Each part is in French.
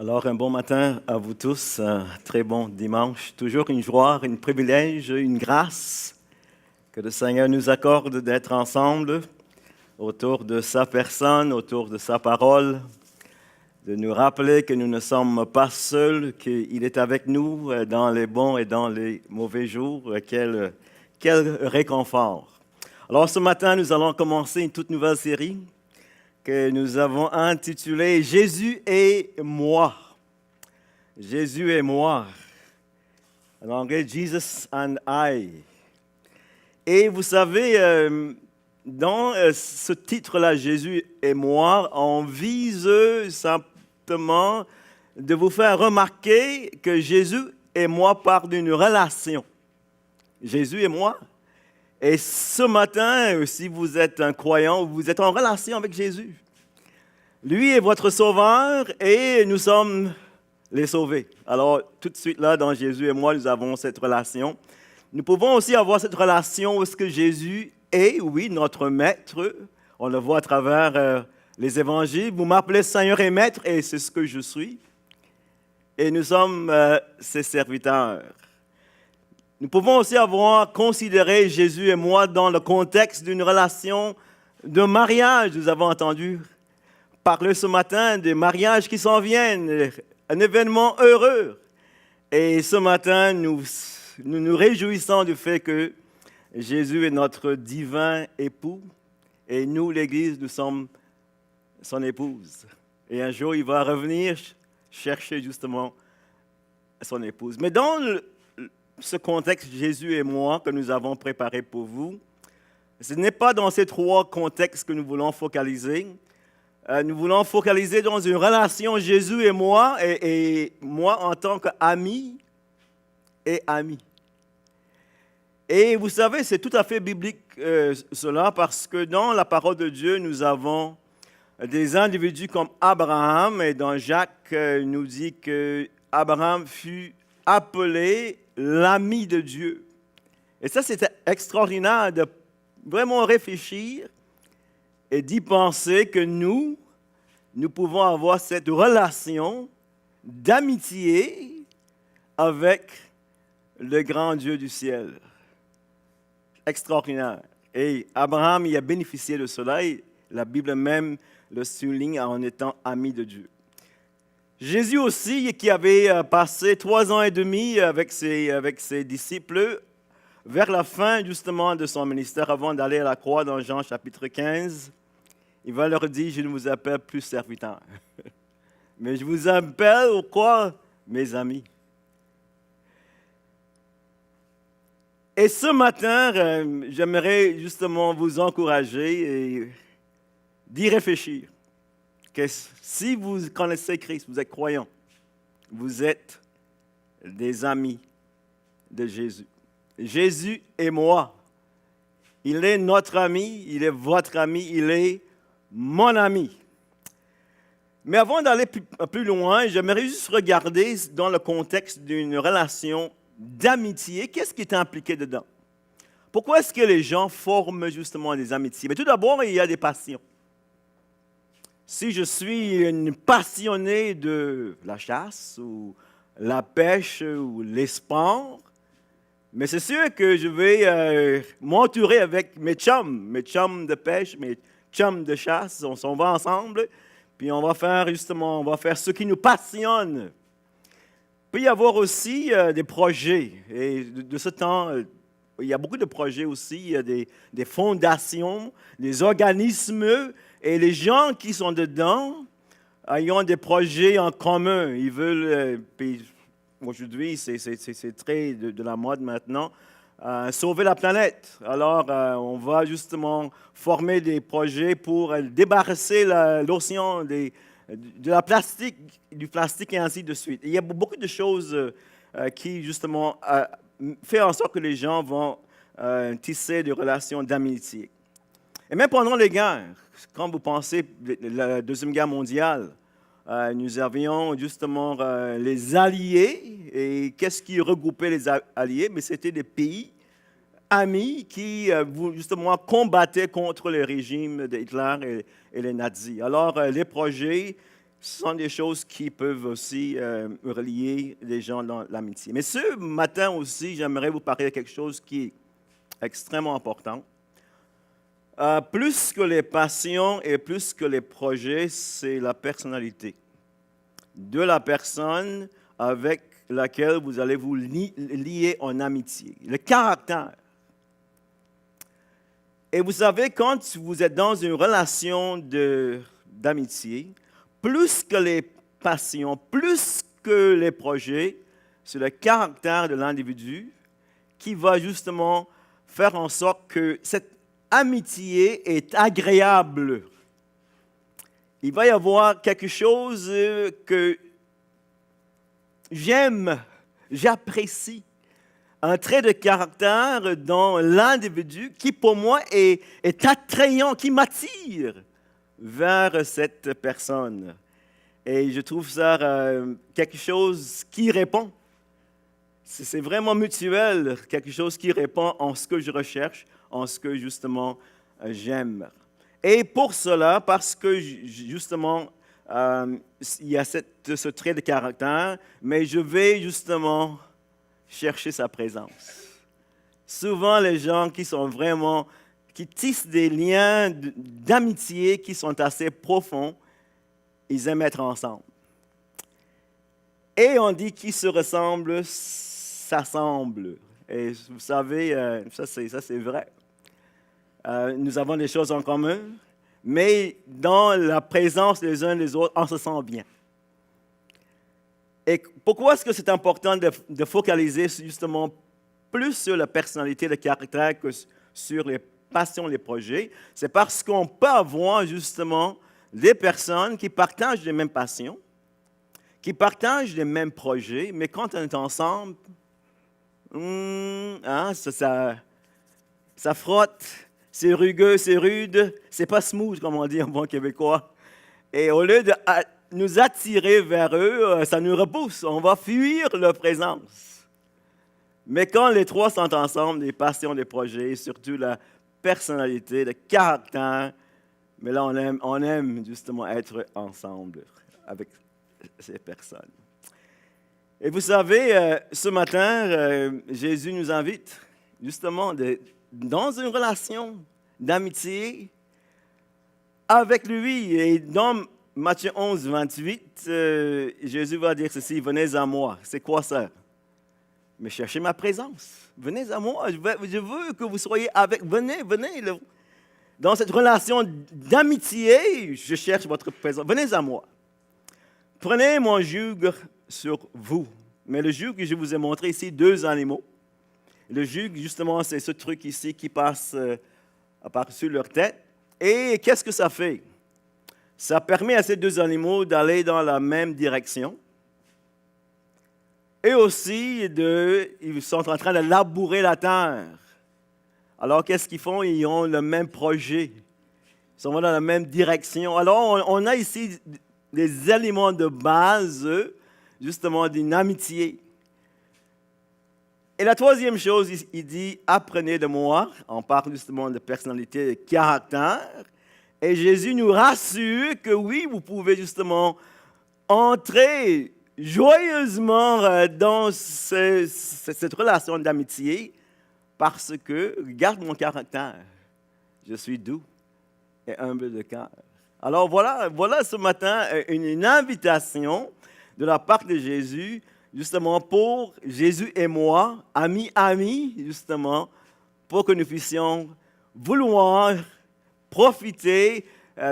Alors, un bon matin à vous tous, un très bon dimanche. Toujours une joie, un privilège, une grâce que le Seigneur nous accorde d'être ensemble autour de sa personne, autour de sa parole, de nous rappeler que nous ne sommes pas seuls, qu'il est avec nous dans les bons et dans les mauvais jours. Quel réconfort. Alors, ce matin, nous allons commencer une toute nouvelle série que nous avons intitulée « Jésus et moi ». Jésus et moi. En anglais, Jesus and I. Et vous savez, dans ce titre-là, Jésus et moi, on vise simplement de vous faire remarquer que Jésus et moi parlent d'une relation. Jésus et moi. Et ce matin, si vous êtes un croyant, vous êtes en relation avec Jésus. Lui est votre sauveur et nous sommes les sauvés. Alors, tout de suite là, dans Jésus et moi, nous avons cette relation. Nous pouvons aussi avoir cette relation où est-ce que Jésus est, oui, notre maître. On le voit à travers les évangiles. Vous m'appelez Seigneur et Maître, et c'est ce que je suis. Et nous sommes ses serviteurs. Nous pouvons aussi avoir considéré Jésus et moi dans le contexte d'une relation de mariage. Nous avons entendu parler ce matin des mariages qui s'en viennent, un événement heureux. Et ce matin, nous nous réjouissons du fait que Jésus est notre divin époux et nous, l'Église, nous sommes son épouse. Et un jour, il va revenir chercher justement son épouse. Mais dans ce contexte, Jésus et moi, que nous avons préparé pour vous, ce n'est pas dans ces trois contextes que nous voulons focaliser. Nous voulons focaliser dans une relation Jésus et moi en tant qu'ami et ami. Et vous savez, c'est tout à fait biblique cela parce que dans la parole de Dieu, nous avons des individus comme Abraham, et dans Jacques, nous dit que Abraham fut appelé l'ami de Dieu. Et ça, c'était extraordinaire de vraiment réfléchir et d'y penser que nous pouvons avoir cette relation d'amitié avec le grand Dieu du ciel. Extraordinaire. Et Abraham y a bénéficié de cela, et la Bible même le souligne en étant ami de Dieu. Jésus aussi, qui avait passé 3 ans et demi avec ses disciples, vers la fin justement de son ministère, avant d'aller à la croix dans Jean chapitre 15, il va leur dire, je ne vous appelle plus serviteurs, mais je vous appelle ou quoi, mes amis. Et ce matin, j'aimerais justement vous encourager et d'y réfléchir. Que si vous connaissez Christ, vous êtes croyant, vous êtes des amis de Jésus. Jésus et moi. Il est notre ami, il est votre ami, il est mon ami. Mais avant d'aller plus loin, j'aimerais juste regarder dans le contexte d'une relation d'amitié, qu'est-ce qui est impliqué dedans? Pourquoi est-ce que les gens forment justement des amitiés? Mais tout d'abord, il y a des passions. Si je suis une passionnée de la chasse ou la pêche ou les sports, mais c'est sûr que je vais m'entourer avec mes chums de pêche, mes chums de chasse. On s'en va ensemble, puis on va faire ce qui nous passionne. Il peut y avoir aussi des projets. Et de ce temps, il y a beaucoup de projets aussi. Il y a des fondations, des organismes. Et les gens qui sont dedans, ils ont des projets en commun. Ils veulent, puis aujourd'hui, c'est très de la mode maintenant, sauver la planète. Alors, on va justement former des projets pour débarrasser l'océan du plastique et ainsi de suite. Il y a beaucoup de choses qui, justement, font en sorte que les gens vont tisser des relations d'amitié. Et même pendant les guerres, quand vous pensez à la Deuxième Guerre mondiale, nous avions justement les Alliés. Et qu'est-ce qui regroupait les Alliés? Mais c'était des pays amis qui, justement, combattaient contre le régime d'Hitler et les nazis. Alors, les projets Ce sont des choses qui peuvent aussi relier les gens dans l'amitié. Mais ce matin aussi, j'aimerais vous parler de quelque chose qui est extrêmement important. Plus que les passions et plus que les projets, c'est la personnalité de la personne avec laquelle vous allez vous lier en amitié, le caractère. Et vous savez, quand vous êtes dans une relation d'amitié, plus que les passions, plus que les projets, c'est le caractère de l'individu qui va justement faire en sorte que cette amitié est agréable. Il va y avoir quelque chose que j'aime, j'apprécie. Un trait de caractère dans l'individu qui, pour moi, est attrayant, qui m'attire vers cette personne. Et je trouve ça quelque chose qui répond. C'est vraiment mutuel, quelque chose qui répond en ce que je recherche, en ce que justement j'aime. Et pour cela, parce que justement, il y a ce trait de caractère, mais je vais justement chercher sa présence. Souvent, les gens qui tissent des liens d'amitié qui sont assez profonds, ils aiment être ensemble. Et on dit qui se ressemble, s'assemble. Et vous savez, ça c'est vrai. Nous avons des choses en commun, mais dans la présence des uns des autres, on se sent bien. Et pourquoi est-ce que c'est important de focaliser justement plus sur la personnalité, le caractère que sur les passions, les projets? C'est parce qu'on peut avoir justement des personnes qui partagent les mêmes passions, qui partagent les mêmes projets, mais quand on est ensemble, ça frotte, c'est rugueux, c'est rude, c'est pas smooth, comme on dit en bon québécois. Et au lieu de nous attirer vers eux, ça nous repousse, on va fuir leur présence. Mais quand les trois sont ensemble, les passions, les projets, surtout la personnalité, le caractère, mais là on aime justement être ensemble avec ces personnes. Et vous savez, ce matin, Jésus nous invite justement dans une relation d'amitié avec lui. Et dans Matthieu 11, 28, Jésus va dire ceci: venez à moi. C'est quoi ça? Mais cherchez ma présence. Venez à moi. Je veux que vous soyez avec. Venez. Dans cette relation d'amitié, je cherche votre présence. Venez à moi. Prenez mon joug sur vous. Mais le joug que je vous ai montré ici, 2 animaux. Le joug, justement, c'est ce truc ici qui passe par-dessus leur tête. Et qu'est-ce que ça fait? Ça permet à ces 2 animaux d'aller dans la même direction. Et aussi, ils sont en train de labourer la terre. Alors, qu'est-ce qu'ils font? Ils ont le même projet. Ils sont dans la même direction. Alors, on a ici des éléments de base, justement, d'une amitié. Et la 3e chose, il dit, apprenez de moi. On parle justement de personnalité, de caractère. Et Jésus nous rassure que oui, vous pouvez justement entrer joyeusement dans cette relation d'amitié parce que, regarde mon caractère, je suis doux et humble de cœur. Alors voilà ce matin une invitation de la part de Jésus, justement pour Jésus et moi, amis, justement, pour que nous puissions vouloir profiter,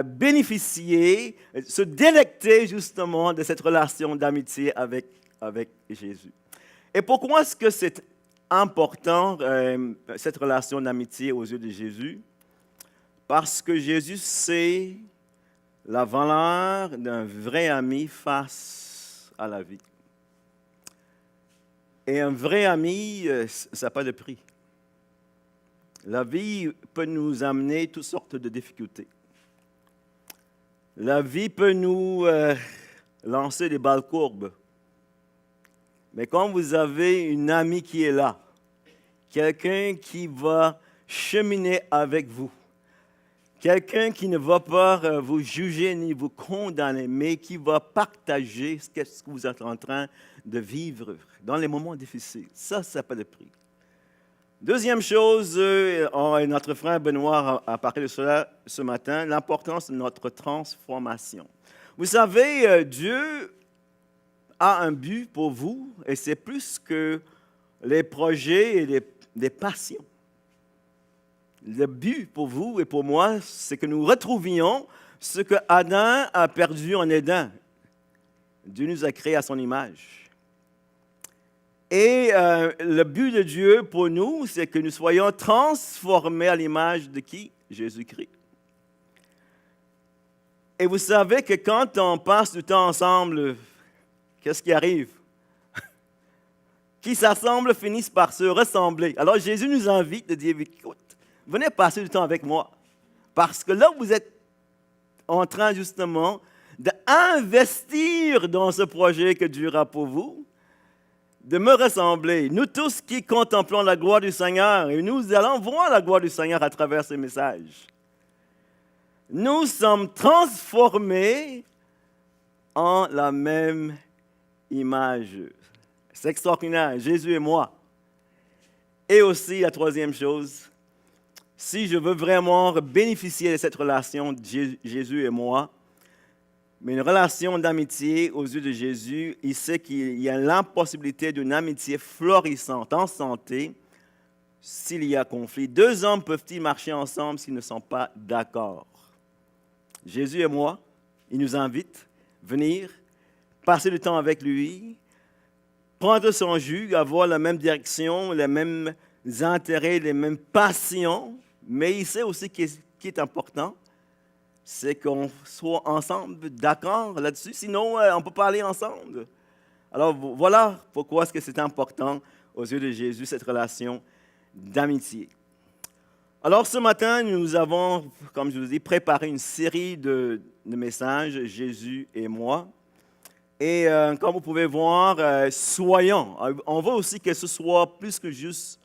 bénéficier, se délecter justement de cette relation d'amitié avec Jésus. Et pourquoi est-ce que c'est important, cette relation d'amitié aux yeux de Jésus? Parce que Jésus sait la valeur d'un vrai ami face à la vie. Et un vrai ami, ça n'a pas de prix. La vie peut nous amener toutes sortes de difficultés. La vie peut nous lancer des balles courbes. Mais quand vous avez une amie qui est là, quelqu'un qui va cheminer avec vous, Quelqu'un qui ne va pas vous juger ni vous condamner, mais qui va partager ce que vous êtes en train de vivre dans les moments difficiles. Ça s'appelle le prix. Deuxième chose, notre frère Benoît a parlé de cela ce matin, l'importance de notre transformation. Vous savez, Dieu a un but pour vous, et c'est plus que les projets et les passions. Le but pour vous et pour moi, c'est que nous retrouvions ce que Adam a perdu en Éden. Dieu nous a créés à son image. Et le but de Dieu pour nous, c'est que nous soyons transformés à l'image de qui? Jésus-Christ. Et vous savez que quand on passe du temps ensemble, qu'est-ce qui arrive? Qui s'assemblent finissent par se ressembler. Alors Jésus nous invite de dire, écoute, venez passer du temps avec moi. Parce que là, vous êtes en train justement d'investir dans ce projet que Dieu a pour vous, de me ressembler. Nous tous qui contemplons la gloire du Seigneur, et nous allons voir la gloire du Seigneur à travers ces messages. Nous sommes transformés en la même image. C'est extraordinaire, Jésus et moi. Et aussi, la troisième chose, si je veux vraiment bénéficier de cette relation de Jésus et moi, mais une relation d'amitié aux yeux de Jésus, il sait qu'il y a l'impossibilité d'une amitié florissante, en santé, s'il y a conflit. Deux hommes peuvent-ils marcher ensemble s'ils ne sont pas d'accord? Jésus et moi, il nous invite à venir, passer du temps avec lui, prendre son jus, avoir la même direction, les mêmes intérêts, les mêmes passions, mais il sait aussi ce qui est important, c'est qu'on soit ensemble, d'accord là-dessus, sinon on ne peut pas aller ensemble. Alors voilà pourquoi est-ce que c'est important aux yeux de Jésus, cette relation d'amitié. Alors ce matin, nous avons, comme je vous ai dit, préparé une série de messages, Jésus et moi. Et comme vous pouvez voir, soyons. On veut aussi que ce soit plus que juste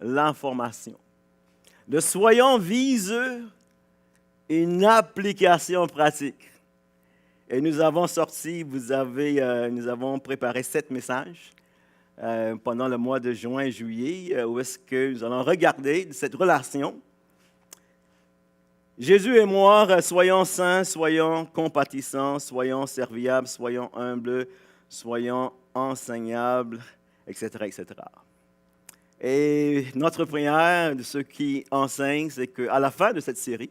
l'information. Le soyons vise une application pratique. Et nous avons sorti, nous avons préparé 7 messages pendant le mois de juin et juillet, où est-ce que nous allons regarder cette relation. Jésus et moi, soyons saints, soyons compatissants, soyons serviables, soyons humbles, soyons enseignables, etc., etc. Et notre prière de ceux qui enseignent, c'est qu'à la fin de cette série,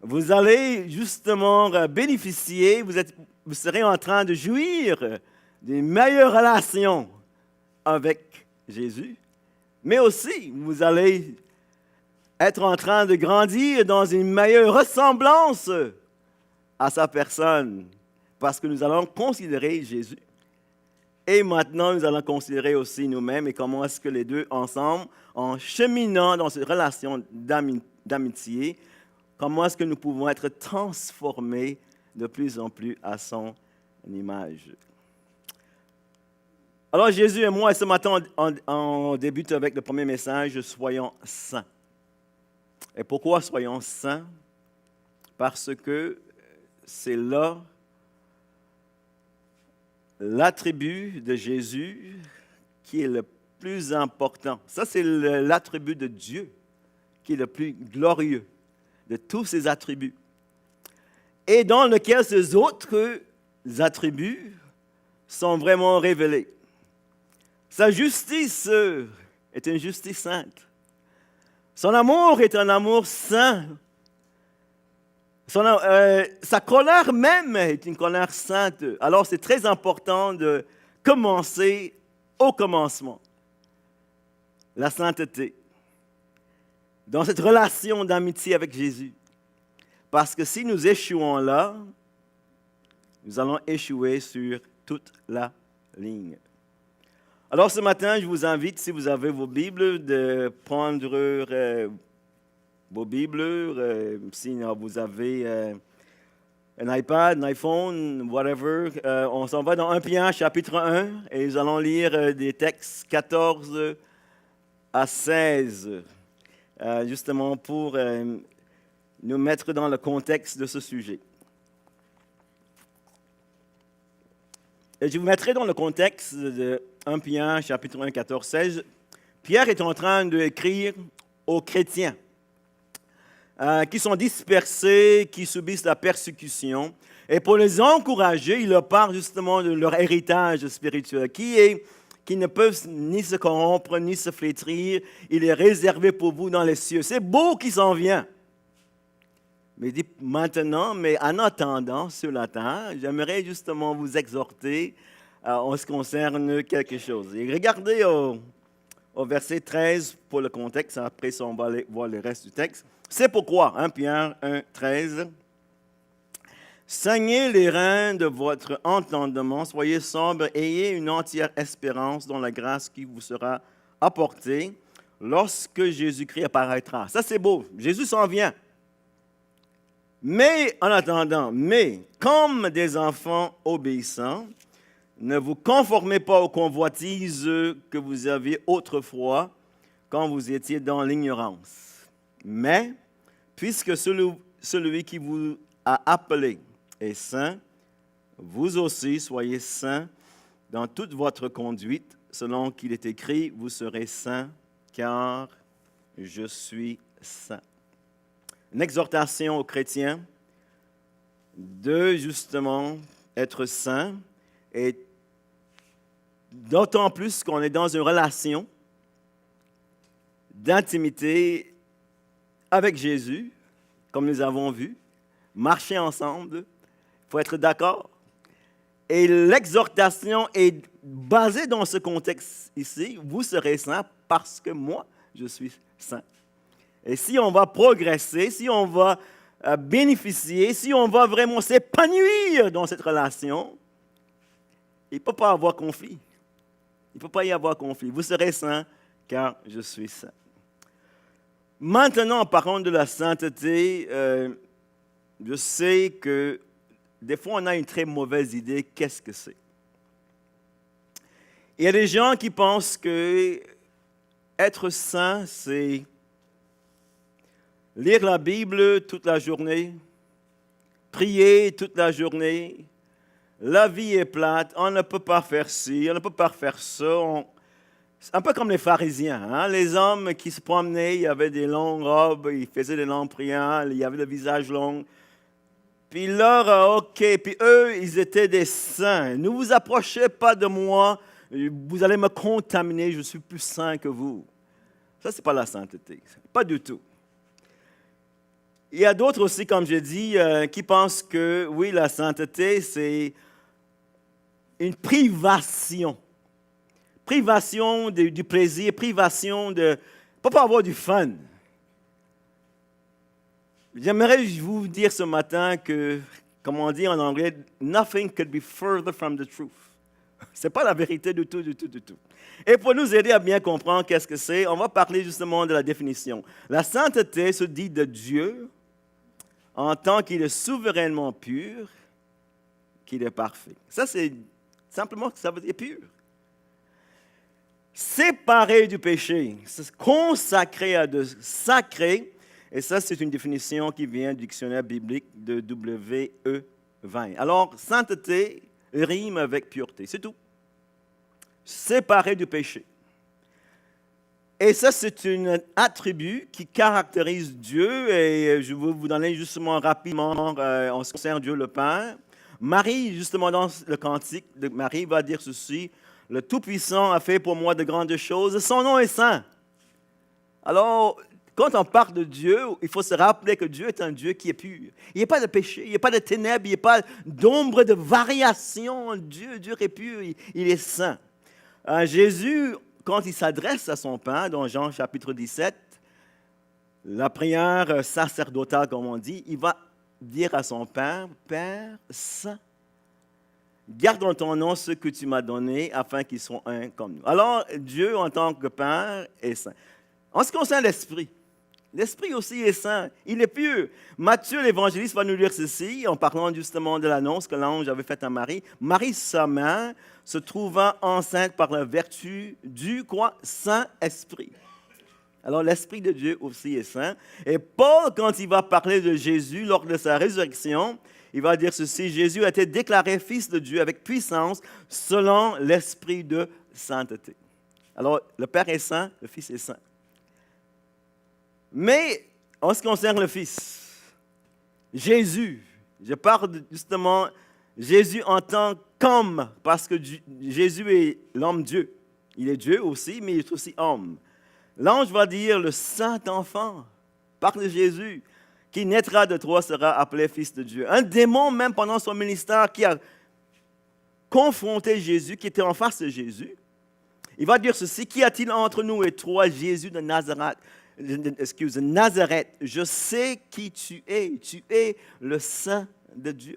vous allez justement bénéficier, vous serez en train de jouir d'une meilleure relation avec Jésus, mais aussi vous allez être en train de grandir dans une meilleure ressemblance à sa personne, parce que nous allons considérer Jésus. Et maintenant, nous allons considérer aussi nous-mêmes et comment est-ce que les deux ensemble, en cheminant dans cette relation d'amitié, comment est-ce que nous pouvons être transformés de plus en plus à son image. Alors Jésus et moi, ce matin, on débute avec le premier message, soyons saints. Et pourquoi soyons saints? Parce que c'est là l'attribut de Jésus qui est le plus important. Ça, c'est l'attribut de Dieu qui est le plus glorieux de tous ses attributs. Et dans lequel ces autres attributs sont vraiment révélés. Sa justice est une justice sainte. Son amour est un amour saint. Sa colère même est une colère sainte. Alors c'est très important de commencer au commencement. La sainteté. Dans cette relation d'amitié avec Jésus. Parce que si nous échouons là, nous allons échouer sur toute la ligne. Alors ce matin, je vous invite, si vous avez vos Bibles, de prendre vos Bibles. Si vous avez un iPad, un iPhone, whatever, on s'en va dans 1 Pierre chapitre 1 et nous allons lire des textes 14 à 16, justement pour nous mettre dans le contexte de ce sujet. Et je vous mettrai dans le contexte de 1 Pierre, chapitre 1, 14, 16. Pierre est en train d'écrire aux chrétiens qui sont dispersés, qui subissent la persécution. Et pour les encourager, il leur parle justement de leur héritage spirituel, qui ne peuvent ni se corrompre, ni se flétrir. Il est réservé pour vous dans les cieux. C'est beau qui s'en vient. Mais il dit maintenant, mais en attendant sur la terre, j'aimerais justement vous exhorter en ce qui concerne quelque chose. Et regardez au verset 13 pour le contexte, après ça on va aller voir le reste du texte. C'est pourquoi, 1 Pierre 1, 13, « Saignez les reins de votre entendement, soyez sobres, ayez une entière espérance dans la grâce qui vous sera apportée lorsque Jésus-Christ apparaîtra. » Ça c'est beau, Jésus s'en vient. Mais en attendant, comme des enfants obéissants, ne vous conformez pas aux convoitises que vous aviez autrefois quand vous étiez dans l'ignorance. Mais, puisque celui qui vous a appelé est saint, vous aussi soyez saints dans toute votre conduite, selon qu'il est écrit, vous serez saints, car je suis saint. Une exhortation aux chrétiens de justement être saints, et d'autant plus qu'on est dans une relation d'intimité avec Jésus, comme nous avons vu, marcher ensemble, il faut être d'accord. Et l'exhortation est basée dans ce contexte ici, vous serez saints parce que moi, je suis saint. Et si on va progresser, si on va bénéficier, si on va vraiment s'épanouir dans cette relation, il ne peut pas y avoir conflit. Il ne peut pas y avoir conflit. Vous serez saints car je suis saint. Maintenant, en parlant de la sainteté, je sais que des fois on a une très mauvaise idée. Qu'est-ce que c'est? Il y a des gens qui pensent que être saint, c'est lire la Bible toute la journée, prier toute la journée. La vie est plate, on ne peut pas faire ci, on ne peut pas faire ça. C'est un peu comme les pharisiens, hein? Les hommes qui se promenaient, il y avait des longues robes, ils faisaient des longues prières, il y avait le visage long. Puis puis eux, ils étaient des saints. Ne vous approchez pas de moi, vous allez me contaminer, je suis plus saint que vous. Ça, ce n'est pas la sainteté, pas du tout. Il y a d'autres aussi, comme je dis, qui pensent que, oui, la sainteté, c'est une privation. Privation du plaisir, privation de... Pas pour avoir du fun. J'aimerais vous dire ce matin que, comme on dit en anglais, nothing could be further from the truth. Ce n'est pas la vérité du tout, du tout, du tout. Et pour nous aider à bien comprendre qu'est-ce que c'est, on va parler justement de la définition. La sainteté se dit de Dieu en tant qu'il est souverainement pur, qu'il est parfait. Ça, c'est simplement que ça veut dire pur. Séparé du péché, consacré à de sacré, et ça, c'est une définition qui vient du dictionnaire biblique de W.E. 20. Alors, sainteté rime avec pureté, c'est tout. Séparé du péché. Et ça, c'est un attribut qui caractérise Dieu, et je vais vous donner justement rapidement en ce qui concerne Dieu le Père. Marie, justement dans le cantique de Marie, va dire ceci, « Le Tout-Puissant a fait pour moi de grandes choses, son nom est saint. » Alors, quand on parle de Dieu, il faut se rappeler que Dieu est un Dieu qui est pur. Il n'y a pas de péché, il n'y a pas de ténèbres, il n'y a pas d'ombre de variation. Dieu est pur, il est saint. Jésus, quand il s'adresse à son Père, dans Jean chapitre 17, la prière sacerdotale, comme on dit, il va dire à son Père, « Père saint, garde en ton nom ce que tu m'as donné, afin qu'ils soient un comme nous. » Alors, Dieu, en tant que Père, est saint. En ce qui concerne l'Esprit, l'Esprit aussi est saint, il est pur. Matthieu, l'évangéliste, va nous dire ceci, en parlant justement de l'annonce que l'ange avait faite à Marie. Marie, sa mère, se trouvant enceinte par la vertu du quoi? Saint-Esprit. Alors l'Esprit de Dieu aussi est saint. Et Paul, quand il va parler de Jésus lors de sa résurrection, il va dire ceci: Jésus a été déclaré Fils de Dieu avec puissance selon l'Esprit de sainteté. Alors le Père est saint, le Fils est saint. Mais en ce qui concerne le Fils, Jésus, je parle justement Jésus en tant qu'homme, parce que Jésus est l'homme Dieu. Il est Dieu aussi, mais il est aussi homme. L'ange va dire: le saint enfant, par Jésus, qui naîtra de toi sera appelé Fils de Dieu. Un démon, même pendant son ministère, qui a confronté Jésus, qui était en face de Jésus, il va dire ceci: qu'y a-t-il entre nous et toi, Jésus de Nazareth? Nazareth, je sais qui tu es le Saint de Dieu.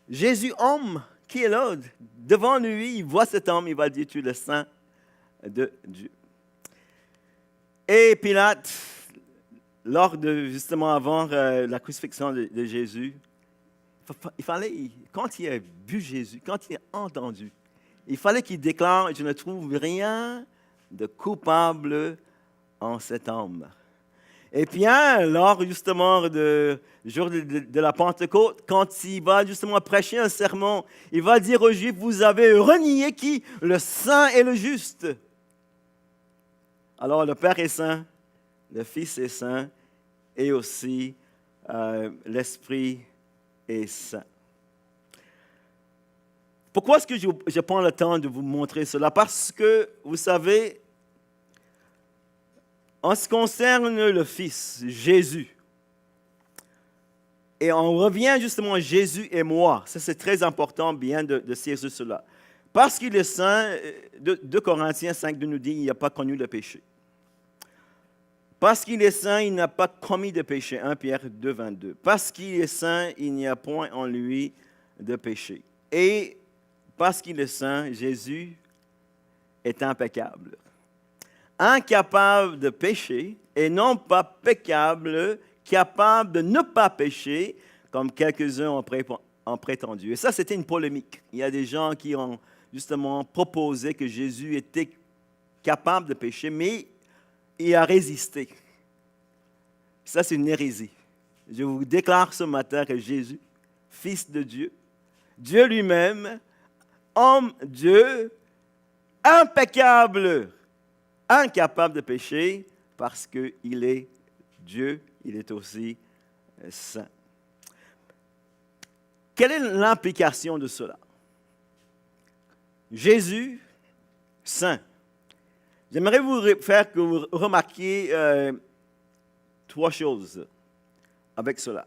Jésus, homme, qui est là, devant lui, il voit cet homme, il va dire: tu es le Saint de Dieu. Et Pilate, lors de, justement avant la crucifixion de Jésus, il fallait, quand il a vu Jésus, quand il a entendu, il fallait qu'il déclare: je ne trouve rien de coupable en cet homme. Et bien, lors justement du jour de la Pentecôte, quand il va justement prêcher un sermon, il va dire aux Juifs: vous avez renié qui? Le saint et le juste. Alors le Père est saint, le Fils est saint, et aussi l'Esprit est saint. Pourquoi est-ce que je prends le temps de vous montrer cela? Parce que, vous savez, en ce qui concerne le Fils, Jésus, et on revient justement à Jésus et moi, ça c'est très important bien de saisir cela. Parce qu'il est saint, 2 Corinthiens 5 nous dit: il n'a pas connu le péché. Parce qu'il est saint, il n'a pas commis de péché. 1 Pierre 2, 22. Parce qu'il est saint, il n'y a point en lui de péché. Et parce qu'il est saint, Jésus est impeccable. Incapable de pécher et non pas péchable, capable de ne pas pécher, comme quelques-uns ont prétendu. Et ça, c'était une polémique. Il y a des gens qui ont justement proposé que Jésus était capable de pécher, mais il a résisté. Ça, c'est une hérésie. Je vous déclare ce matin que Jésus, Fils de Dieu, Dieu lui-même, homme Dieu, impeccable, incapable de pécher, parce qu'il est Dieu, il est aussi saint. Quelle est l'implication de cela? Jésus, saint. J'aimerais vous faire que vous remarquiez 3 choses avec cela.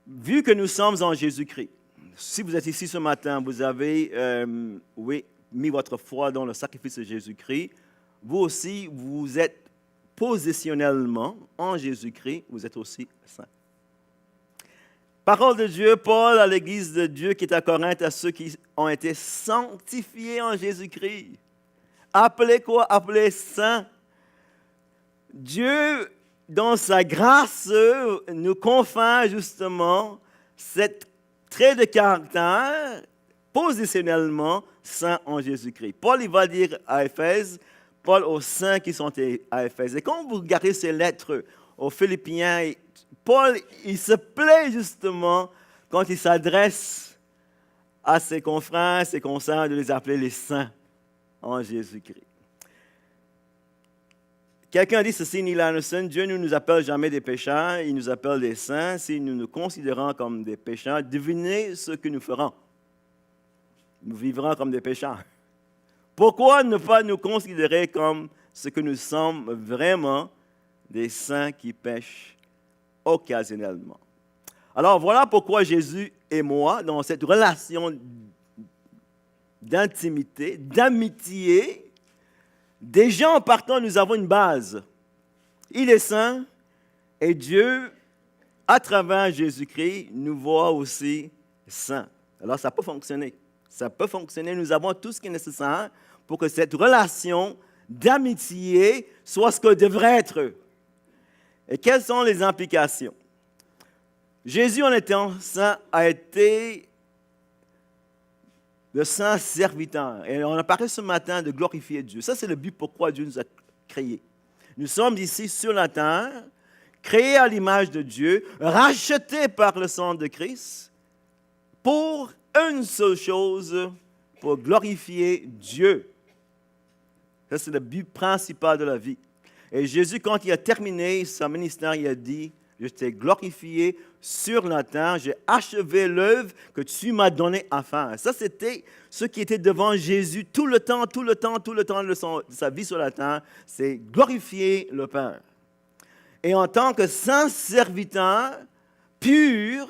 Vu que nous sommes en Jésus-Christ, si vous êtes ici ce matin, vous avez mis votre foi dans le sacrifice de Jésus-Christ, vous aussi, vous êtes positionnellement en Jésus-Christ, vous êtes aussi saint. Parole de Dieu, Paul à l'Église de Dieu qui est à Corinthe, à ceux qui ont été sanctifiés en Jésus-Christ. Appelés quoi? Appelés saints. Dieu, dans sa grâce, nous confère justement cet trait de caractère positionnellement saint en Jésus-Christ. Paul, il va dire à Éphèse, Paul aux saints qui sont à Éphèse. Et quand vous regardez ces lettres aux Philippiens, Paul, il se plaît justement quand il s'adresse à ses confrères, ses consœurs, de les appeler les saints en Jésus-Christ. Quelqu'un dit ceci, Neil Anderson: Dieu ne nous appelle jamais des pécheurs, il nous appelle des saints. Si nous nous considérons comme des pécheurs, devinez ce que nous ferons. Nous vivrons comme des pécheurs. Pourquoi ne pas nous considérer comme ce que nous sommes vraiment, des saints qui pêchent occasionnellement? Alors voilà pourquoi Jésus et moi, dans cette relation d'intimité, d'amitié, déjà en partant, nous avons une base. Il est saint et Dieu, à travers Jésus-Christ, nous voit aussi saints. Alors ça peut fonctionner. Ça peut fonctionner. Nous avons tout ce qui est nécessaire pour que cette relation d'amitié soit ce qu'elle devrait être. Et quelles sont les implications? Jésus, en étant saint, a été de saints serviteurs. Et on a parlé ce matin de glorifier Dieu. Ça, c'est le but pourquoi Dieu nous a créés. Nous sommes ici sur la terre, créés à l'image de Dieu, rachetés par le sang de Christ, pour une seule chose, pour glorifier Dieu. Ça, c'est le but principal de la vie. Et Jésus, quand il a terminé son ministère, il a dit, je t'ai glorifié sur la terre, j'ai achevé l'œuvre que tu m'as donnée à faire. Ça, c'était ce qui était devant Jésus tout le temps de sa vie sur la terre, c'est glorifier le Père. Et en tant que saint serviteur, pur,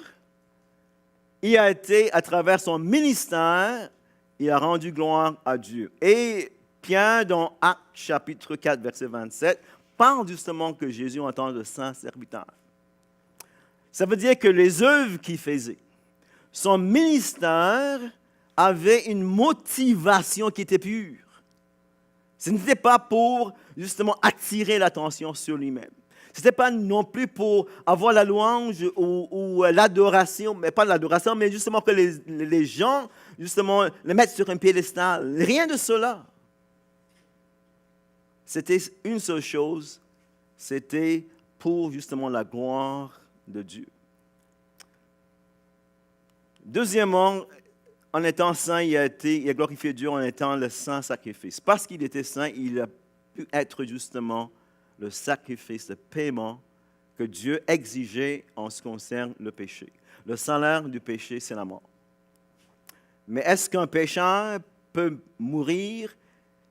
il a été, à travers son ministère, il a rendu gloire à Dieu. Et Pierre, dans Actes chapitre 4, verset 27, parle justement que Jésus en tant que saint serviteur. Ça veut dire que les œuvres qu'il faisait, son ministère avait une motivation qui était pure. Ce n'était pas pour justement attirer l'attention sur lui-même. Ce n'était pas non plus pour avoir la louange ou l'adoration, mais pas l'adoration, mais justement que les gens, justement, le mettent sur un piédestal. Rien de cela. C'était une seule chose, c'était pour justement la gloire de Dieu. Deuxièmement, en étant saint, il a glorifié Dieu en étant le saint sacrifice. Parce qu'il était saint, il a pu être justement le sacrifice, le paiement que Dieu exigeait en ce qui concerne le péché. Le salaire du péché, c'est la mort. Mais est-ce qu'un pécheur peut mourir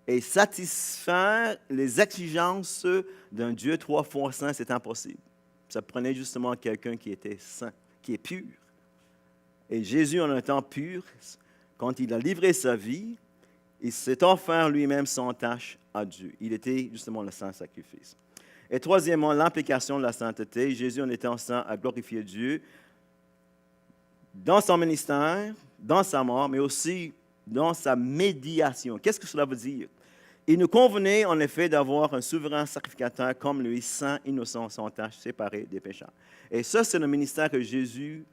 et satisfaire les exigences d'un Dieu 3 fois saint? C'est impossible. Ça prenait justement quelqu'un qui était saint, qui est pur. Et Jésus, en étant pur, quand il a livré sa vie, il s'est offert lui-même sans tâche à Dieu. Il était justement le saint sacrifice. Et troisièmement, l'implication de la sainteté. Jésus, en étant saint, a glorifié Dieu dans son ministère, dans sa mort, mais aussi dans sa médiation. Qu'est-ce que cela veut dire? Il nous convenait en effet d'avoir un souverain sacrificateur comme lui, saint, innocent, sans tâche, séparé des pécheurs. Et ça, c'est le ministère que Jésus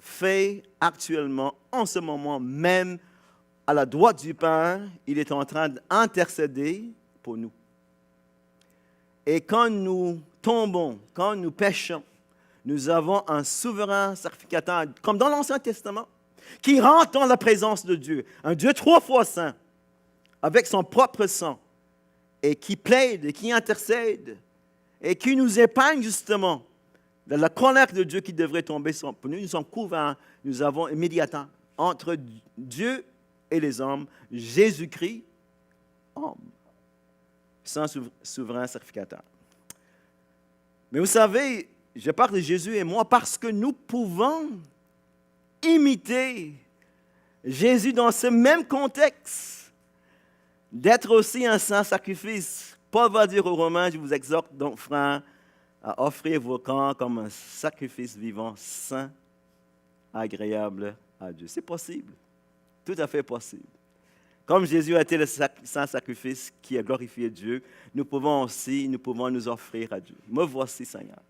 fait actuellement, en ce moment même, à la droite du Père. Il est en train d'intercéder pour nous. Et quand nous tombons, quand nous péchons, nous avons un souverain sacrificateur, comme dans l'Ancien Testament, qui rentre dans la présence de Dieu, un Dieu 3 fois saint, avec son propre sang, et qui plaide, et qui intercède, et qui nous épargne justement de la colère de Dieu qui devrait tomber sur nous. Nous sommes couverts, nous avons un médiateur entre Dieu et les hommes, Jésus-Christ, homme, sans souverain sacrificateur. Mais vous savez, je parle de Jésus et moi parce que nous pouvons imiter Jésus dans ce même contexte, d'être aussi un saint sacrifice. Paul va dire aux Romains, je vous exhorte donc, frères, à offrir vos corps comme un sacrifice vivant, saint, agréable à Dieu. C'est possible, tout à fait possible. Comme Jésus a été le saint sacrifice qui a glorifié Dieu, nous pouvons nous offrir à Dieu. Me voici, Seigneur.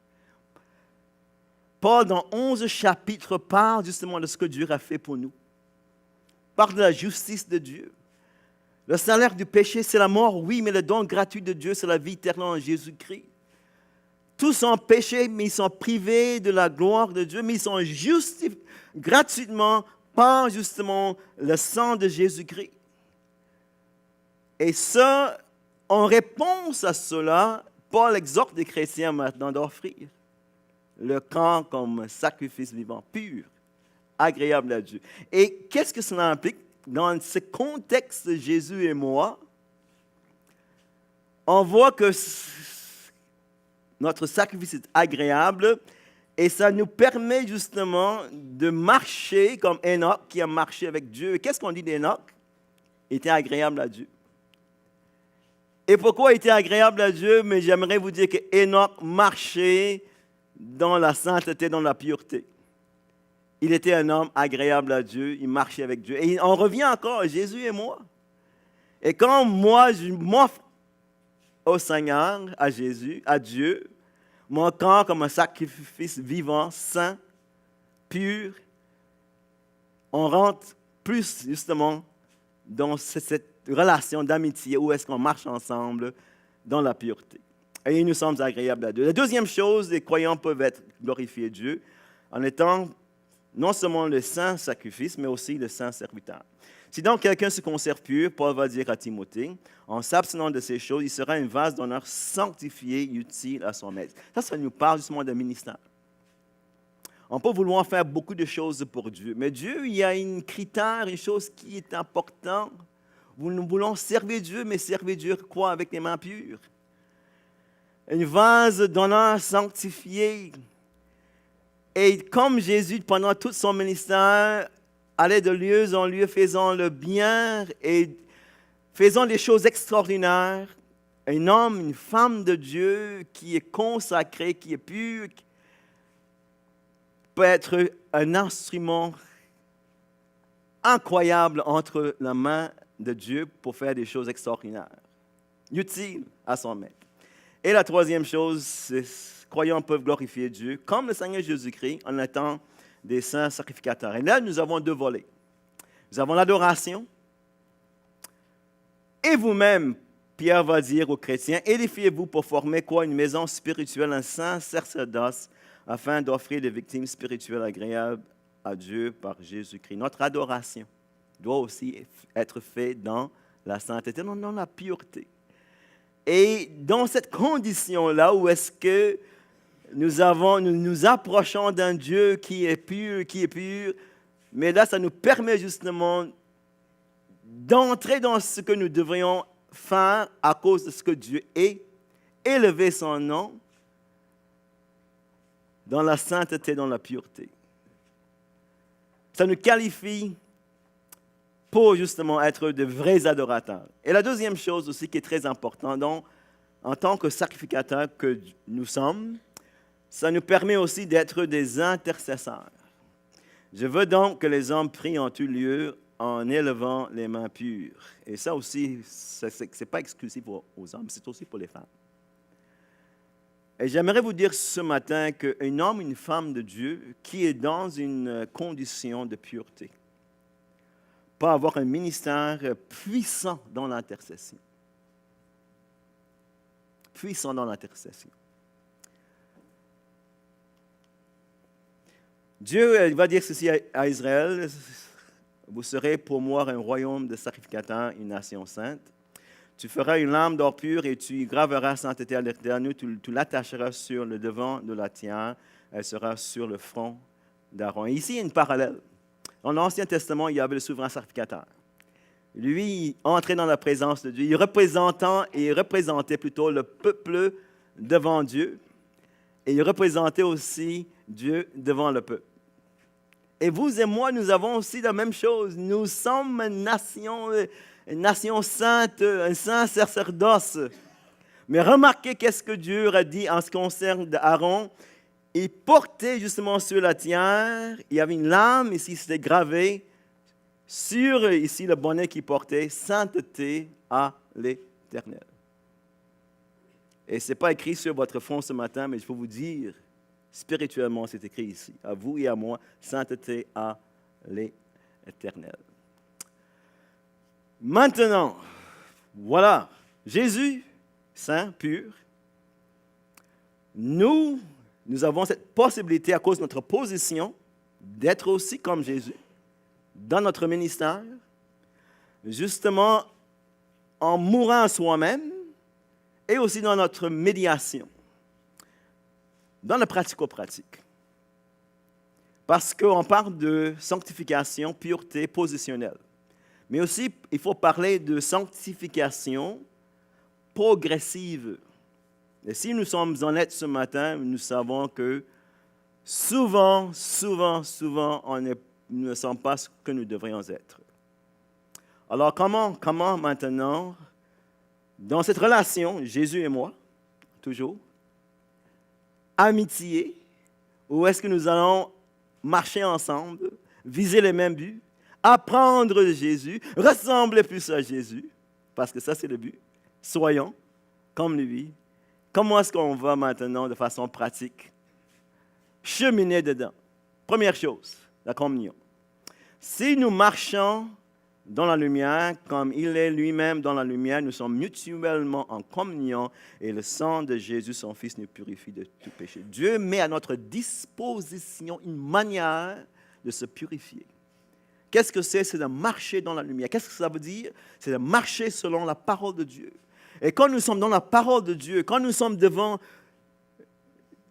Paul, dans 11 chapitres, parle justement de ce que Dieu a fait pour nous. Parle de la justice de Dieu. Le salaire du péché, c'est la mort, oui, mais le don gratuit de Dieu, c'est la vie éternelle en Jésus-Christ. Tous sont péchés, mais ils sont privés de la gloire de Dieu, mais ils sont justifiés gratuitement par justement le sang de Jésus-Christ. Et ça, en réponse à cela, Paul exhorte les chrétiens maintenant d'offrir le corps comme sacrifice vivant, pur, agréable à Dieu. Et qu'est-ce que cela implique? Dans ce contexte de Jésus et moi, on voit que notre sacrifice est agréable et ça nous permet justement de marcher comme Enoch qui a marché avec Dieu. Et qu'est-ce qu'on dit d'Enoch? Il était agréable à Dieu. Et pourquoi il était agréable à Dieu? Mais j'aimerais vous dire que Enoch marchait dans la sainteté, dans la pureté. Il était un homme agréable à Dieu, il marchait avec Dieu. Et on revient encore à Jésus et moi. Et quand moi, je m'offre au Seigneur, à Jésus, à Dieu, mon corps comme un sacrifice vivant, saint, pur, on rentre plus justement dans cette relation d'amitié où est-ce qu'on marche ensemble dans la pureté. Et nous sommes agréables à Dieu. La deuxième chose, les croyants peuvent glorifier Dieu en étant non seulement le saint sacrifice, mais aussi le saint serviteur. Si donc quelqu'un se conserve pur, Paul va dire à Timothée, en s'abstenant de ces choses, il sera un vase d'honneur sanctifié, utile à son maître. Ça nous parle justement d'un ministère. On peut vouloir faire beaucoup de choses pour Dieu, mais Dieu, il y a un critère, une chose qui est importante. Nous voulons servir Dieu, mais servir Dieu quoi? Avec les mains pures. Un vase d'honneur sanctifié. Et comme Jésus, pendant tout son ministère, allait de lieu en lieu, faisant le bien et faisant des choses extraordinaires, un homme, une femme de Dieu qui est consacré, qui est pur, peut être un instrument incroyable entre la main de Dieu pour faire des choses extraordinaires, utiles à son maître. Et la troisième chose, c'est que croyants peuvent glorifier Dieu, comme le Seigneur Jésus-Christ, en étant des saints sacrificateurs. Et là, nous avons deux volets. Nous avons l'adoration. Et vous-même, Pierre va dire aux chrétiens, édifiez-vous pour former quoi? Une maison spirituelle, un saint sacerdoce, afin d'offrir des victimes spirituelles agréables à Dieu par Jésus-Christ. Notre adoration doit aussi être faite dans la sainteté, dans la pureté. Et dans cette condition-là, où est-ce que nous nous approchons d'un Dieu qui est pur, mais là, ça nous permet justement d'entrer dans ce que nous devrions faire à cause de ce que Dieu est, élever son nom dans la sainteté, dans la pureté. Ça nous qualifie pour justement être de vrais adorateurs. Et la deuxième chose aussi qui est très importante, donc, en tant que sacrificateurs que nous sommes, ça nous permet aussi d'être des intercesseurs. Je veux donc que les hommes prient en tout lieu en élevant les mains pures. Et ça aussi, ce n'est pas exclusif aux hommes, c'est aussi pour les femmes. Et j'aimerais vous dire ce matin qu'un homme, une femme de Dieu qui est dans une condition de pureté peut avoir un ministère puissant dans l'intercession. Puissant dans l'intercession. Dieu va dire ceci à Israël, vous serez pour moi un royaume de sacrificateurs, une nation sainte. Tu feras une lame d'or pur et tu y graveras sainteté à l'Éternel, tu l'attacheras sur le devant de la tiare, elle sera sur le front d'Aaron. Ici, il y a une parallèle. Dans l'Ancien Testament, il y avait le souverain sacrificateur. Lui, il entrait dans la présence de Dieu, il représentait plutôt le peuple devant Dieu, et il représentait aussi Dieu devant le peuple. Et vous et moi, nous avons aussi la même chose. Nous sommes une nation sainte, un saint sacerdoce. Mais remarquez qu'est-ce que Dieu a dit en ce qui concerne Aaron. Il portait justement sur la tiare, il y avait une lame, ici c'était gravé, sur ici le bonnet qu'il portait, sainteté à l'Éternel. Et ce n'est pas écrit sur votre front ce matin, mais je peux vous dire, spirituellement, c'est écrit ici, à vous et à moi, sainteté à l'Éternel. Maintenant, voilà, Jésus, saint, pur, nous avons cette possibilité, à cause de notre position, d'être aussi comme Jésus, dans notre ministère, justement en mourant à soi-même, et aussi dans notre médiation, dans le pratico-pratique. Parce qu'on parle de sanctification, pureté positionnelle. Mais aussi, il faut parler de sanctification progressive. Et si nous sommes honnêtes ce matin, nous savons que souvent, nous ne sommes pas ce que nous devrions être. Alors, comment maintenant, dans cette relation, Jésus et moi, toujours, amitié, où est-ce que nous allons marcher ensemble, viser les mêmes buts, apprendre de Jésus, ressembler plus à Jésus, parce que ça c'est le but, soyons comme lui. Comment est-ce qu'on va maintenant de façon pratique cheminer dedans? Première chose, la communion. Si nous marchons dans la lumière, comme il est lui-même dans la lumière, nous sommes mutuellement en communion et le sang de Jésus, son Fils, nous purifie de tout péché. Dieu met à notre disposition une manière de se purifier. Qu'est-ce que c'est? C'est de marcher dans la lumière. Qu'est-ce que ça veut dire? C'est de marcher selon la parole de Dieu. Et quand nous sommes dans la parole de Dieu, quand nous sommes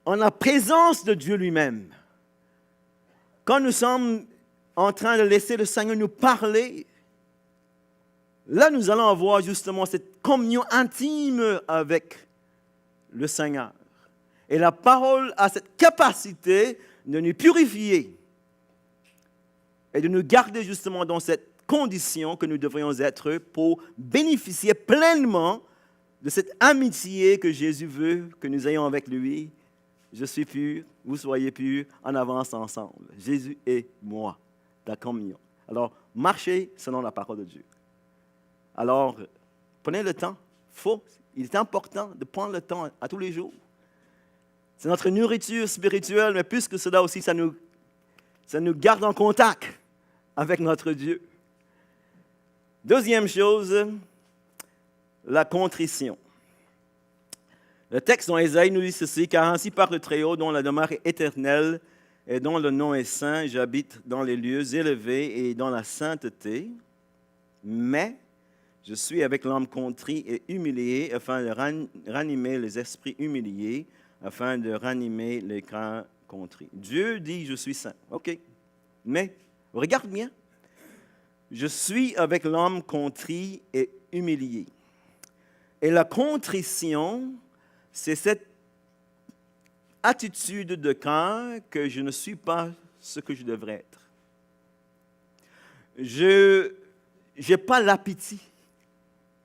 en la présence de Dieu lui-même, quand nous sommes en train de laisser le Seigneur nous parler, là, nous allons avoir justement cette communion intime avec le Seigneur. Et la parole a cette capacité de nous purifier et de nous garder justement dans cette condition que nous devrions être pour bénéficier pleinement de cette amitié que Jésus veut que nous ayons avec lui. Je suis pur, vous soyez purs, en avance ensemble. Jésus et moi, la communion. Alors, marchez selon la parole de Dieu. Alors, prenez le temps. Il est important de prendre le temps à tous les jours. C'est notre nourriture spirituelle, mais plus que cela aussi, ça nous garde en contact avec notre Dieu. Deuxième chose, la contrition. Le texte dans Ésaïe nous dit ceci: « Car ainsi parle le Très-Haut, dont la demeure est éternelle et dont le nom est saint, j'habite dans les lieux élevés et dans la sainteté, mais je suis avec l'âme contrit et humilié, afin de ranimer les esprits humiliés, afin de ranimer les cœurs contrits. » Dieu dit « Je suis saint ». OK. Mais, regarde bien. Je suis avec l'âme contrit et humilié. Et la contrition, c'est cette attitude de cœur que je ne suis pas ce que je devrais être. Je n'ai pas l'appétit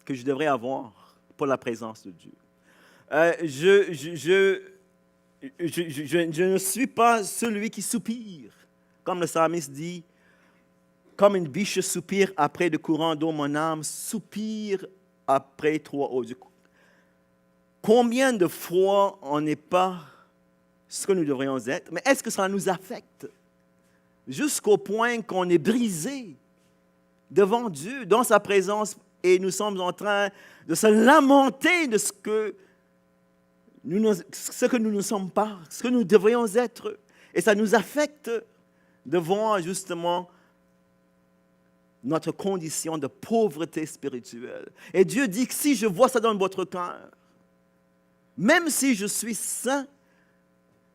que je devrais avoir pour la présence de Dieu. Je ne suis pas celui qui soupire. Comme le psalmiste dit, comme une biche soupire après de courants d'eau, mon âme soupire après toi, ô Dieu. Combien de fois on n'est pas ce que nous devrions être, mais est-ce que ça nous affecte jusqu'au point qu'on est brisé devant Dieu, dans sa présence, et nous sommes en train de se lamenter de ce que nous ne sommes pas, ce que nous devrions être. Et ça nous affecte de voir justement notre condition de pauvreté spirituelle. Et Dieu dit que si je vois ça dans votre cœur, même si je suis saint,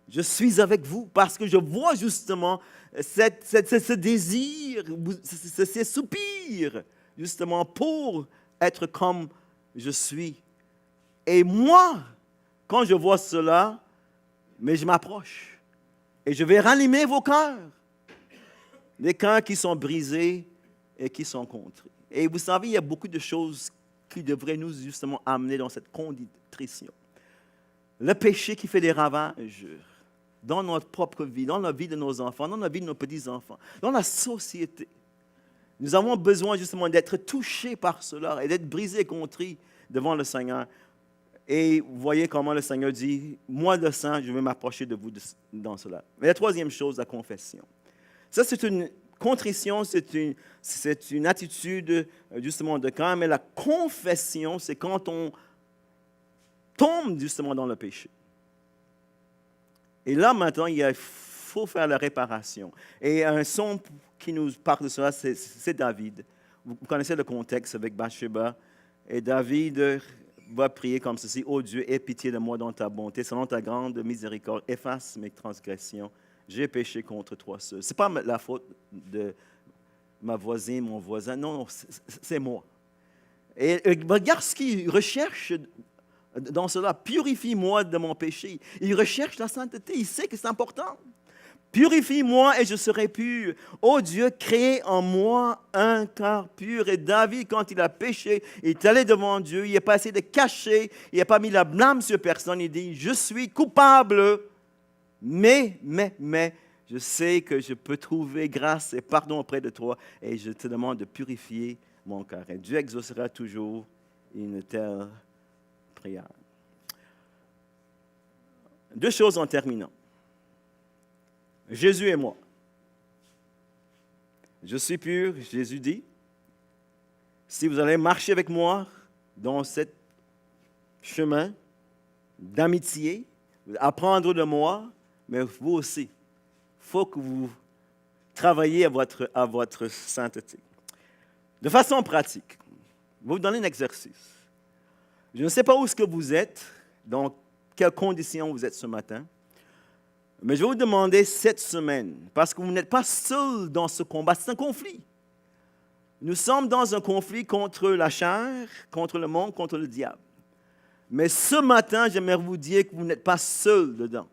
je suis avec vous parce que je vois justement ce désir, ces soupirs, justement pour être comme je suis. Et moi, quand je vois cela, mais je m'approche et je vais ranimer vos cœurs, les cœurs qui sont brisés et qui sont contrits. Et vous savez, il y a beaucoup de choses qui devraient nous justement amener dans cette contrition. Le péché qui fait des ravages dans notre propre vie, dans la vie de nos enfants, dans la vie de nos petits-enfants, dans la société. Nous avons besoin justement d'être touchés par cela et d'être brisés et contrits devant le Seigneur. Et vous voyez comment le Seigneur dit, moi le saint, je vais m'approcher de vous dans cela. Mais la troisième chose, la confession. Ça, c'est une contrition, c'est une attitude justement de cœur, mais la confession, c'est quand on tombe justement dans le péché. Et là, maintenant, il faut faire la réparation. Et un son qui nous parle de cela, c'est David. Vous connaissez le contexte avec Bathsheba. Et David va prier comme ceci: « Ô Dieu, aie pitié de moi dans ta bonté, selon ta grande miséricorde, efface mes transgressions. J'ai péché contre toi seul. » Ce n'est pas la faute de ma voisine, mon voisin. Non, c'est moi. Et regarde ce qu'il recherche dans cela. Purifie-moi de mon péché. Il recherche la sainteté. Il sait que c'est important. Purifie-moi et je serai pur. Ô Dieu, crée en moi un cœur pur. Et David, quand il a péché, il est allé devant Dieu. Il n'a pas essayé de cacher. Il n'a pas mis la blâme sur personne. Il dit, je suis coupable. Mais, je sais que je peux trouver grâce et pardon auprès de toi. Et je te demande de purifier mon cœur. Et Dieu exaucera toujours une telle prière. Deux choses en terminant. Jésus et moi. Je suis pur, Jésus dit. Si vous allez marcher avec moi dans ce chemin d'amitié, apprendre de moi, mais vous aussi, il faut que vous travailliez à votre sainteté. De façon pratique, je vais vous donner un exercice. Je ne sais pas où est-ce que vous êtes, dans quelles conditions vous êtes ce matin, mais je vais vous demander cette semaine, parce que vous n'êtes pas seul dans ce combat, c'est un conflit. Nous sommes dans un conflit contre la chair, contre le monde, contre le diable. Mais ce matin, j'aimerais vous dire que vous n'êtes pas seul dedans.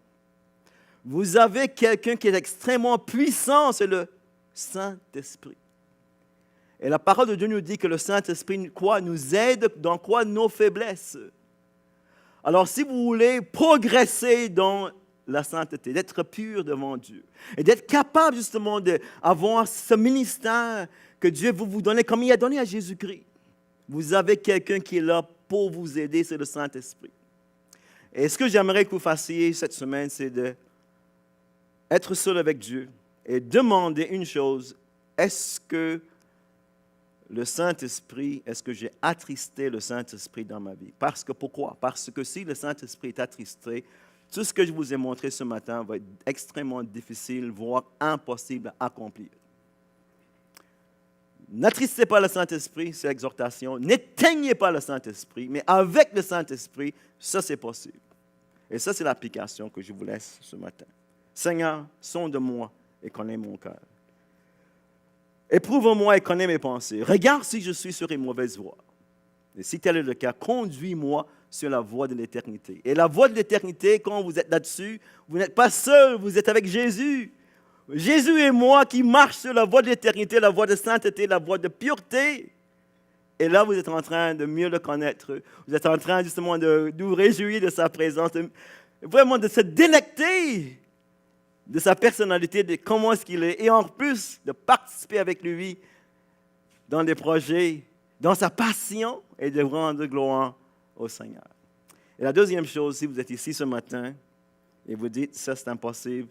Vous avez quelqu'un qui est extrêmement puissant, c'est le Saint-Esprit. Et la parole de Dieu nous dit que le Saint-Esprit nous aide dans quoi nos faiblesses. Alors, si vous voulez progresser dans la sainteté, d'être pur devant Dieu, et d'être capable justement d'avoir ce ministère que Dieu veut vous donner, comme il a donné à Jésus-Christ, vous avez quelqu'un qui est là pour vous aider, c'est le Saint-Esprit. Et ce que j'aimerais que vous fassiez cette semaine, c'est d'être seul avec Dieu et demander une chose, est-ce que le Saint-Esprit, est-ce que j'ai attristé le Saint-Esprit dans ma vie? Pourquoi? Parce que si le Saint-Esprit est attristé, tout ce que je vous ai montré ce matin va être extrêmement difficile, voire impossible à accomplir. N'attristez pas le Saint-Esprit, c'est l'exhortation. N'éteignez pas le Saint-Esprit, mais avec le Saint-Esprit, ça c'est possible. Et ça c'est l'application que je vous laisse ce matin. Seigneur, sonde-moi et connais mon cœur. Éprouve-moi et connais mes pensées. Regarde si je suis sur une mauvaise voie. Et si tel est le cas, conduis-moi sur la voie de l'éternité. Et la voie de l'éternité, quand vous êtes là-dessus, vous n'êtes pas seul, vous êtes avec Jésus. Jésus et moi qui marchent sur la voie de l'éternité, la voie de sainteté, la voie de pureté. Et là, vous êtes en train de mieux le connaître. Vous êtes en train justement de vous réjouir de sa présence, vraiment de se délecter de sa personnalité, de comment est-ce qu'il est, et en plus de participer avec lui dans des projets, dans sa passion, et de rendre gloire au Seigneur. Et la deuxième chose, si vous êtes ici ce matin, et vous dites, ça c'est impossible,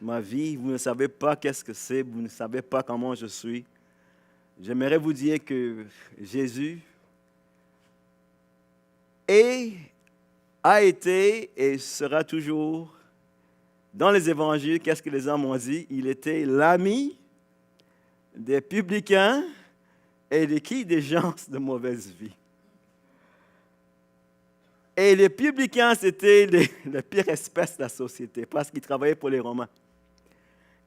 ma vie, vous ne savez pas qu'est-ce que c'est, vous ne savez pas comment je suis, j'aimerais vous dire que Jésus a été et sera toujours dans les évangiles, qu'est-ce que les hommes ont dit? Il était l'ami des publicains et des gens de mauvaise vie. Et les publicains, c'était la pire espèce de la société parce qu'ils travaillaient pour les Romains.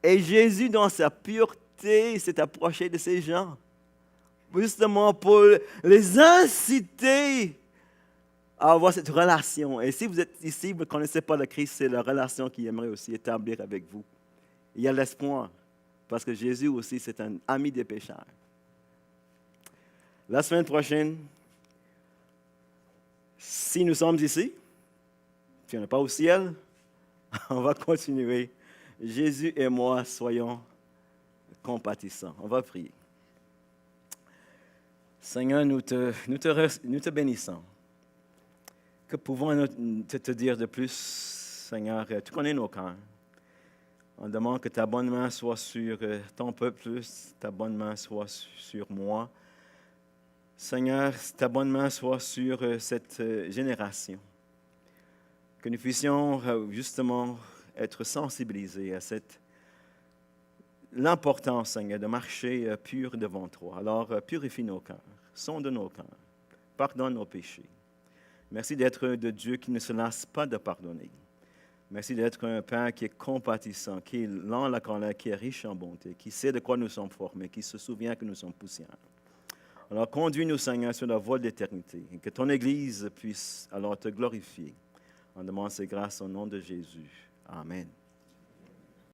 Et Jésus, dans sa pureté, s'est approché de ces gens, justement pour les inciter à avoir cette relation. Et si vous êtes ici, vous ne connaissez pas le Christ, c'est la relation qu'il aimerait aussi établir avec vous. Il y a l'espoir, parce que Jésus aussi, c'est un ami des pécheurs. La semaine prochaine, si nous sommes ici, si on n'est pas au ciel, on va continuer. Jésus et moi, soyons compatissants. On va prier. Seigneur, nous te bénissons. Que pouvons-nous te dire de plus, Seigneur? Tu connais nos cœurs. On demande que ta bonne main soit sur ton peuple, ta bonne main soit sur moi. Seigneur, ta bonne main soit sur cette génération. Que nous puissions justement être sensibilisés à l'importance, Seigneur, de marcher pur devant toi. Alors, purifie nos cœurs, sonde nos cœurs, pardonne nos péchés. Merci d'être de Dieu qui ne se lasse pas de pardonner. Merci d'être un Père qui est compatissant, qui est lent à la colère, qui est riche en bonté, qui sait de quoi nous sommes formés, qui se souvient que nous sommes poussière. Alors conduis-nous, Seigneur, sur la voie de l'éternité, et que ton Église puisse alors te glorifier. On demande ces grâces au nom de Jésus. Amen.